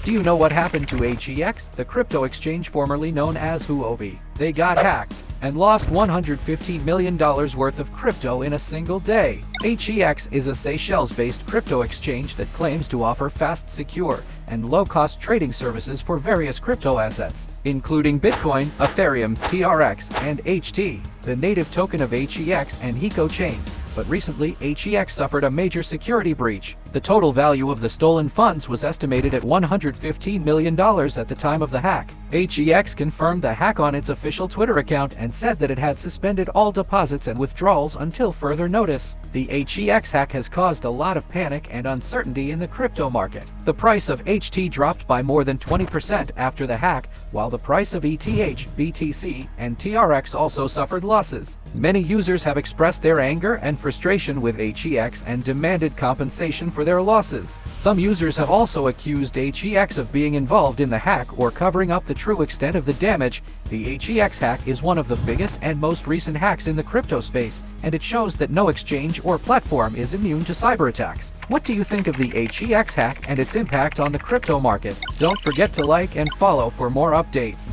Do you know what happened to HTX, the crypto exchange formerly known as Huobi? They got hacked and lost $115 million worth of crypto in a single day. HTX is a Seychelles-based crypto exchange that claims to offer fast, secure, and low-cost trading services for various crypto assets, including Bitcoin, Ethereum, TRX, and HT, the native token of HTX and Heco chain. But recently, HTX suffered a major security breach. The total value of the stolen funds was estimated at $115 million at the time of the hack. HTX confirmed the hack on its official Twitter account and said that it had suspended all deposits and withdrawals until further notice. The HTX hack has caused a lot of panic and uncertainty in the crypto market. The price of HT dropped by more than 20% after the hack, while the price of ETH, BTC, and TRX also suffered losses. Many users have expressed their anger and frustration with HTX and demanded compensation for their losses. Some users have also accused HTX of being involved in the hack or covering up the true extent of the damage. The HTX hack is one of the biggest and most recent hacks in the crypto space, and it shows that no exchange or platform is immune to cyber attacks. What do you think of the HTX hack and its impact on the crypto market? Don't forget to like and follow for more updates.